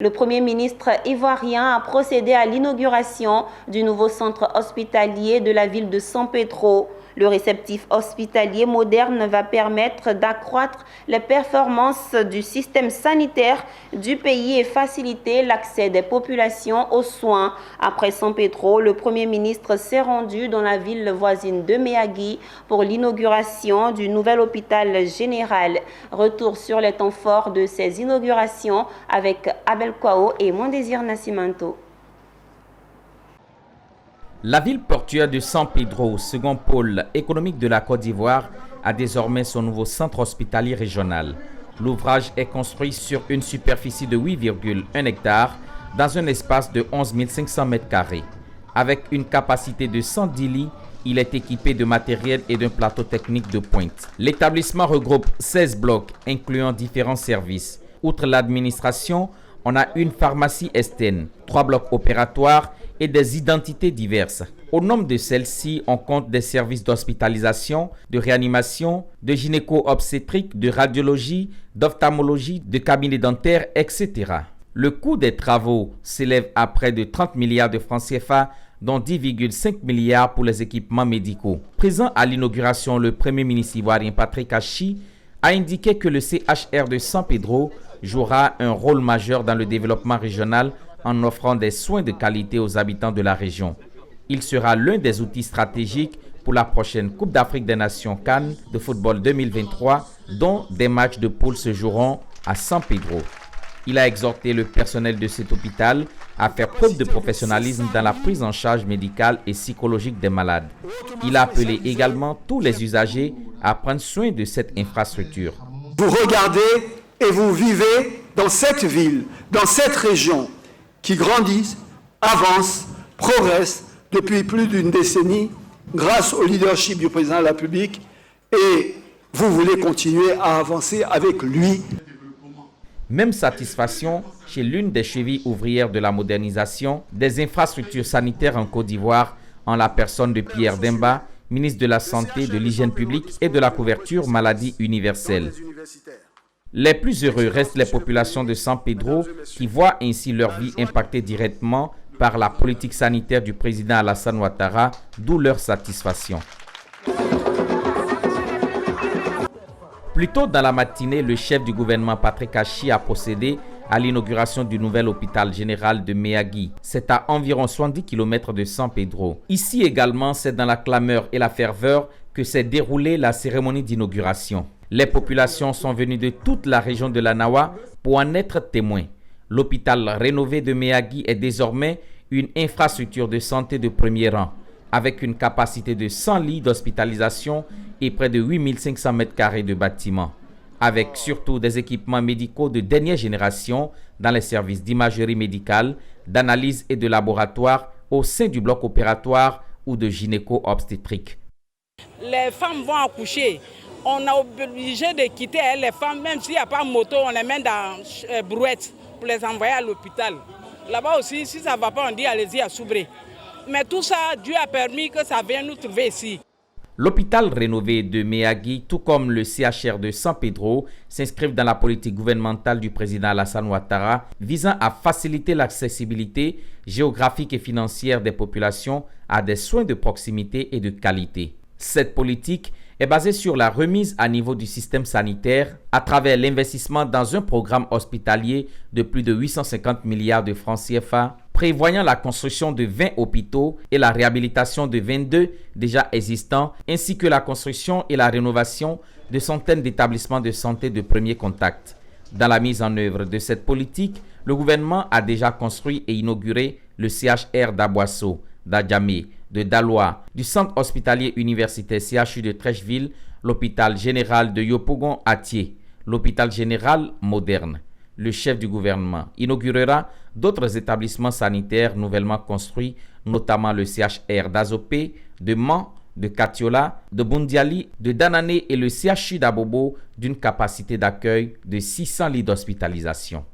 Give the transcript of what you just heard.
Le Premier ministre ivoirien a procédé à l'inauguration du nouveau centre hospitalier de la ville de San Pedro. Le réceptif hospitalier moderne va permettre d'accroître les performances du système sanitaire du pays et faciliter l'accès des populations aux soins. Après San Pedro, le Premier ministre s'est rendu dans la ville voisine de Méagui pour l'inauguration du nouvel hôpital général. Retour sur les temps forts de ces inaugurations avec Abel Kwao et Mon Désir Nascimento. La ville portuaire de San Pedro, second pôle économique de la Côte d'Ivoire, a désormais son nouveau centre hospitalier régional. L'ouvrage est construit sur une superficie de 8,1 hectares dans un espace de 11 500 m². Avec une capacité de 110 lits, il est équipé de matériel et d'un plateau technique de pointe. L'établissement regroupe 16 blocs, incluant différents services. Outre l'administration, on a une pharmacie esthéne, 3 blocs opératoires et des identités diverses. Au nombre de celles-ci, on compte des services d'hospitalisation, de réanimation, de gynéco-obstétrique, de radiologie, d'ophtalmologie, de cabinet dentaire, etc. Le coût des travaux s'élève à près de 30 milliards de francs CFA, dont 10,5 milliards pour les équipements médicaux. Présent à l'inauguration, le Premier ministre ivoirien Patrick Achi a indiqué que le CHR de San Pedro jouera un rôle majeur dans le développement régional en offrant des soins de qualité aux habitants de la région. Il sera l'un des outils stratégiques pour la prochaine Coupe d'Afrique des Nations CAN de football 2023, dont des matchs de poule se joueront à San Pedro. Il a exhorté le personnel de cet hôpital à faire preuve de professionnalisme dans la prise en charge médicale et psychologique des malades. Il a appelé également tous les usagers à prendre soin de cette infrastructure. Vous regardez et vous vivez dans cette ville, dans cette région, qui grandissent, avancent, progressent depuis plus d'une décennie grâce au leadership du président de la République et vous voulez continuer à avancer avec lui. Même satisfaction chez l'une des chevilles ouvrières de la modernisation des infrastructures sanitaires en Côte d'Ivoire, en la personne de Pierre Demba, ministre de la Santé, de l'Hygiène publique et de la couverture maladie universelle. Les plus heureux restent les populations de San Pedro qui voient ainsi leur vie impactée directement par la politique sanitaire du président Alassane Ouattara, d'où leur satisfaction. Plus tôt dans la matinée, le chef du gouvernement Patrick Achi a procédé à l'inauguration du nouvel hôpital général de Méagui. C'est à environ 70 km de San Pedro. Ici également, c'est dans la clameur et la ferveur que s'est déroulée la cérémonie d'inauguration. Les populations sont venues de toute la région de la Nawa pour en être témoins. L'hôpital rénové de Méagui est désormais une infrastructure de santé de premier rang, avec une capacité de 100 lits d'hospitalisation et près de 8 500 m² de bâtiments, avec surtout des équipements médicaux de dernière génération dans les services d'imagerie médicale, d'analyse et de laboratoire au sein du bloc opératoire ou de gynéco-obstétrique. Les femmes vont accoucher. On est obligé de quitter les femmes, même s'il n'y a pas de moto, on les met dans brouette pour les envoyer à l'hôpital. Là-bas aussi, si ça ne va pas, on dit allez-y à Soubré. Mais tout ça, Dieu a permis que ça vienne nous trouver ici. L'hôpital rénové de Méagui, tout comme le CHR de San Pedro, s'inscrivent dans la politique gouvernementale du président Alassane Ouattara visant à faciliter l'accessibilité géographique et financière des populations à des soins de proximité et de qualité. Cette politique est basée sur la remise à niveau du système sanitaire à travers l'investissement dans un programme hospitalier de plus de 850 milliards de francs CFA, prévoyant la construction de 20 hôpitaux et la réhabilitation de 22 déjà existants, ainsi que la construction et la rénovation de centaines d'établissements de santé de premier contact. Dans la mise en œuvre de cette politique, le gouvernement a déjà construit et inauguré le CHR d'Aboisseau, d'Adjamé, de Daloa, du centre hospitalier universitaire CHU de Trècheville, l'hôpital général de Yopougon à Thiès, l'hôpital général moderne. Le chef du gouvernement inaugurera d'autres établissements sanitaires nouvellement construits, notamment le CHR d'Azopé, de Mans, de Katiola, de Bundiali, de Danané et le CHU d'Abobo d'une capacité d'accueil de 600 lits d'hospitalisation.